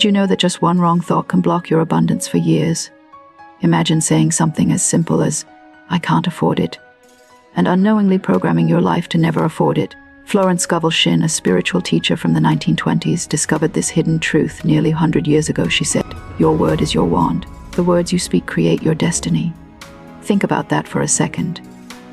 Do you know that just one wrong thought can block your abundance for years? Imagine saying something as simple as, "I can't afford it," and unknowingly programming your life to never afford it. Florence Scovel Shinn, a spiritual teacher from the 1920s, discovered this hidden truth nearly 100 years ago. She said, "Your word is your wand. The words you speak create your destiny." Think about that for a second.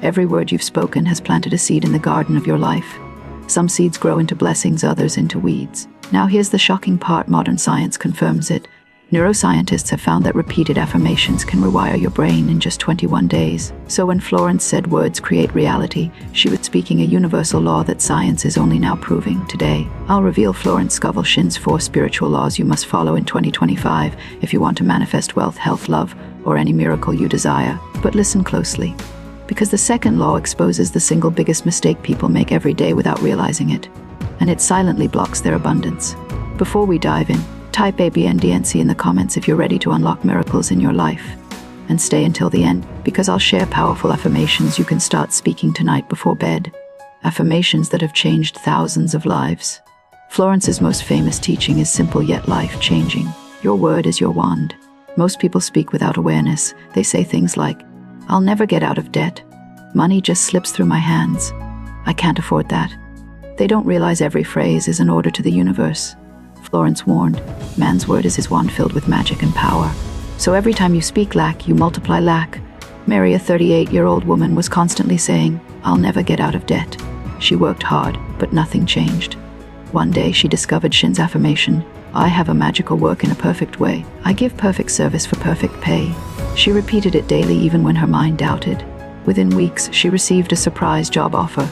Every word you've spoken has planted a seed in the garden of your life. Some seeds grow into blessings, others into weeds. Now here's the shocking part: modern science confirms it. Neuroscientists have found that repeated affirmations can rewire your brain in just 21 days. So when Florence said words create reality, she was speaking a universal law that science is only now proving. Today, I'll reveal Florence Scovel Shinn's 4 spiritual laws you must follow in 2025 if you want to manifest wealth, health, love, or any miracle you desire. But listen closely, because the second law exposes the single biggest mistake people make every day without realizing it, and it silently blocks their abundance. Before we dive in, type ABNDNC in the comments if you're ready to unlock miracles in your life. And stay until the end, because I'll share powerful affirmations you can start speaking tonight before bed. Affirmations that have changed thousands of lives. Florence's most famous teaching is simple yet life-changing. Your word is your wand. Most people speak without awareness. They say things like, "I'll never get out of debt. Money just slips through my hands. I can't afford that." They don't realize every phrase is an order to the universe. Florence warned, man's word is his wand filled with magic and power. So every time you speak lack, you multiply lack. Mary, a 38-year-old woman, was constantly saying, "I'll never get out of debt." She worked hard, but nothing changed. One day she discovered Shinn's affirmation, "I have a magical work in a perfect way. I give perfect service for perfect pay." She repeated it daily even when her mind doubted. Within weeks, she received a surprise job offer,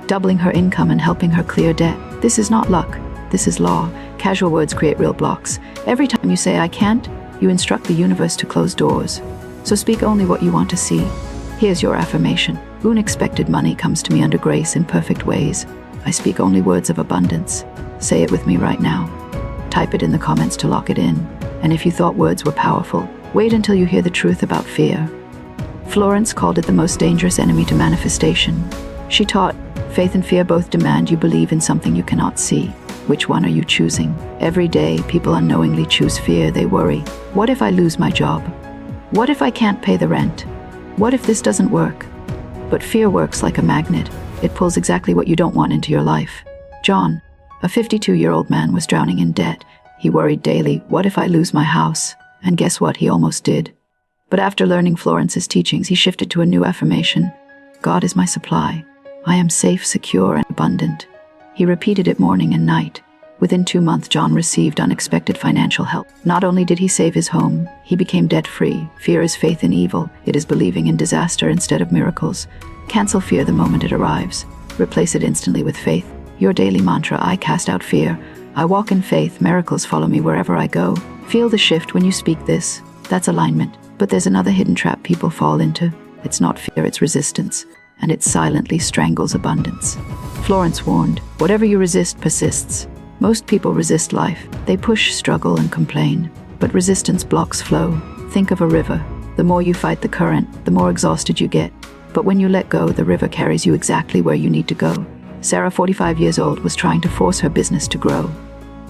doubling her income and helping her clear debt. This is not luck. This is law. Casual words create real blocks. Every time you say "I can't," you instruct the universe to close doors. So speak only what you want to see. Here's your affirmation. Unexpected money comes to me under grace in perfect ways. I speak only words of abundance. Say it with me right now. Type it in the comments to lock it in. And if you thought words were powerful, wait until you hear the truth about fear. Florence called it the most dangerous enemy to manifestation. She taught, faith and fear both demand you believe in something you cannot see. Which one are you choosing? Every day, people unknowingly choose fear. They worry. What if I lose my job? What if I can't pay the rent? What if this doesn't work? But fear works like a magnet. It pulls exactly what you don't want into your life. John, a 52-year-old man, was drowning in debt. He worried daily, what if I lose my house? And guess what? He almost did. But after learning Florence's teachings, he shifted to a new affirmation. God is my supply. I am safe, secure, and abundant. He repeated it morning and night. Within 2 months, John received unexpected financial help. Not only did he save his home, he became debt-free. Fear is faith in evil. It is believing in disaster instead of miracles. Cancel fear the moment it arrives. Replace it instantly with faith. Your daily mantra: I cast out fear. I walk in faith. Miracles follow me wherever I go. Feel the shift when you speak this. That's alignment. But there's another hidden trap people fall into. It's not fear, it's resistance. And it silently strangles abundance. Florence warned, whatever you resist persists. Most people resist life. They push, struggle, and complain. But resistance blocks flow. Think of a river. The more you fight the current, the more exhausted you get. But when you let go, the river carries you exactly where you need to go. Sarah, 45 years old, was trying to force her business to grow.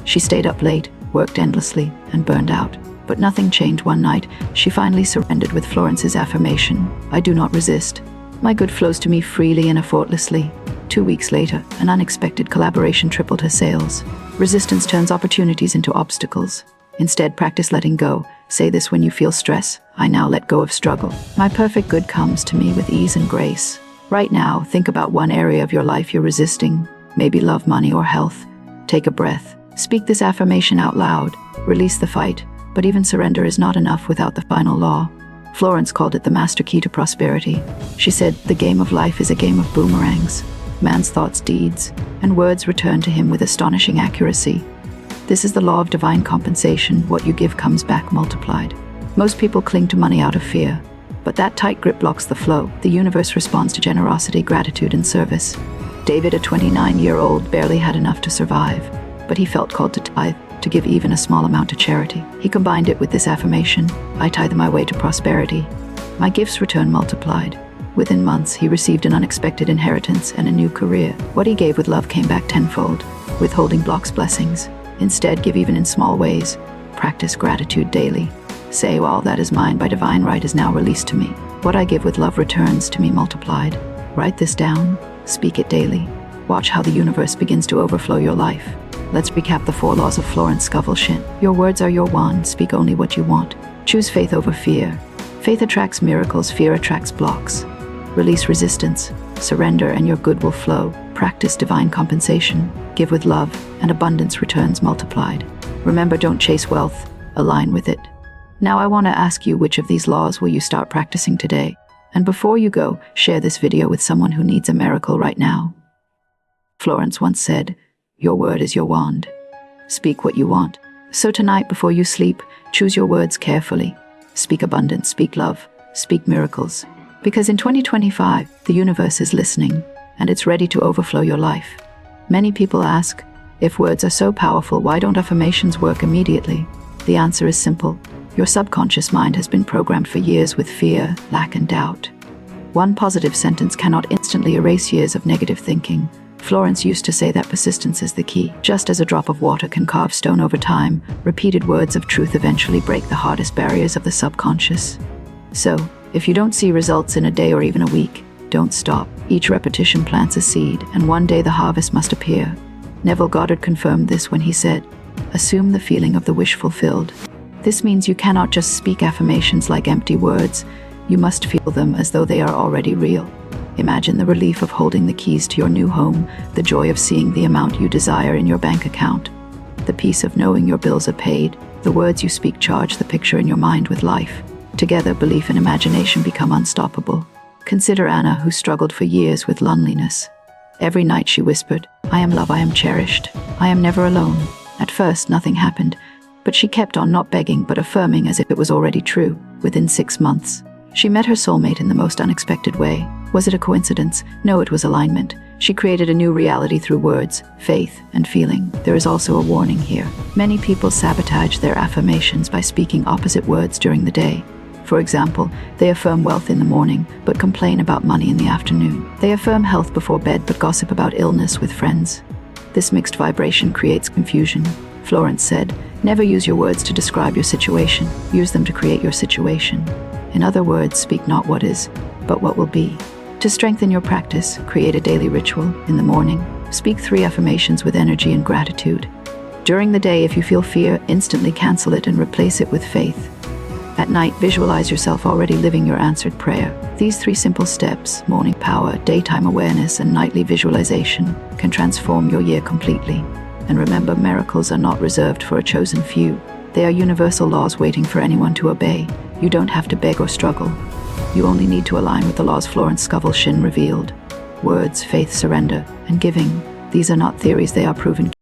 She stayed up late, worked endlessly, and burned out. But nothing changed. One night, she finally surrendered with Florence's affirmation, I do not resist. My good flows to me freely and effortlessly. 2 weeks later, an unexpected collaboration tripled her sales. Resistance turns opportunities into obstacles. Instead, practice letting go. Say this when you feel stress. I now let go of struggle. My perfect good comes to me with ease and grace. Right now, think about one area of your life you're resisting. Maybe love, money, or health. Take a breath. Speak this affirmation out loud. Release the fight. But even surrender is not enough without the final law. Florence called it the master key to prosperity. She said, the game of life is a game of boomerangs. Man's thoughts, deeds, and words return to him with astonishing accuracy. This is the law of divine compensation. What you give comes back multiplied. Most people cling to money out of fear, but that tight grip blocks the flow. The universe responds to generosity, gratitude, and service. David, a 29-year-old, barely had enough to survive, but he felt called to tithe, to give even a small amount to charity. He combined it with this affirmation, I tithe my way to prosperity. My gifts return multiplied. Within months, he received an unexpected inheritance and a new career. What he gave with love came back tenfold. Withholding blocks blessings. Instead, give even in small ways. Practice gratitude daily. Say, all that is mine by divine right is now released to me. What I give with love returns to me multiplied. Write this down. Speak it daily. Watch how the universe begins to overflow your life. Let's recap the 4 laws of Florence Scovel Shinn. Your words are your wand. Speak only what you want. Choose faith over fear. Faith attracts miracles. Fear attracts blocks. Release resistance. Surrender and your good will flow. Practice divine compensation. Give with love, and abundance returns multiplied. Remember, don't chase wealth. Align with it. Now I want to ask you, which of these laws will you start practicing today? And before you go, share this video with someone who needs a miracle right now. Florence once said, "Your word is your wand. Speak what you want." So tonight, before you sleep, choose your words carefully. Speak abundance, speak love, speak miracles. Because in 2025, the universe is listening, and it's ready to overflow your life. Many people ask, if words are so powerful, why don't affirmations work immediately? The answer is simple. Your subconscious mind has been programmed for years with fear, lack, and doubt. One positive sentence cannot instantly erase years of negative thinking. Florence used to say that persistence is the key. Just as a drop of water can carve stone over time, repeated words of truth eventually break the hardest barriers of the subconscious. So, if you don't see results in a day or even a week, don't stop. Each repetition plants a seed, and one day the harvest must appear. Neville Goddard confirmed this when he said, "Assume the feeling of the wish fulfilled." This means you cannot just speak affirmations like empty words. You must feel them as though they are already real. Imagine the relief of holding the keys to your new home, the joy of seeing the amount you desire in your bank account, the peace of knowing your bills are paid. The words you speak charge the picture in your mind with life. Together, belief and imagination become unstoppable. Consider Anna, who struggled for years with loneliness. Every night she whispered, "I am loved, I am cherished, I am never alone." At first, nothing happened, but she kept on, not begging but affirming as if it was already true. Within 6 months, she met her soulmate in the most unexpected way. Was it a coincidence? No, it was alignment. She created a new reality through words, faith, and feeling. There is also a warning here. Many people sabotage their affirmations by speaking opposite words during the day. For example, they affirm wealth in the morning, but complain about money in the afternoon. They affirm health before bed, but gossip about illness with friends. This mixed vibration creates confusion. Florence said, "Never use your words to describe your situation. Use them to create your situation." In other words, speak not what is, but what will be. To strengthen your practice, create a daily ritual. In the morning, speak 3 affirmations with energy and gratitude. During the day, if you feel fear, instantly cancel it and replace it with faith. At night, visualize yourself already living your answered prayer. These 3 simple steps, morning power, daytime awareness, and nightly visualization, can transform your year completely. And remember, miracles are not reserved for a chosen few. They are universal laws waiting for anyone to obey. You don't have to beg or struggle. You only need to align with the laws Florence Scovel Shinn revealed. Words, faith, surrender, and giving. These are not theories, they are proven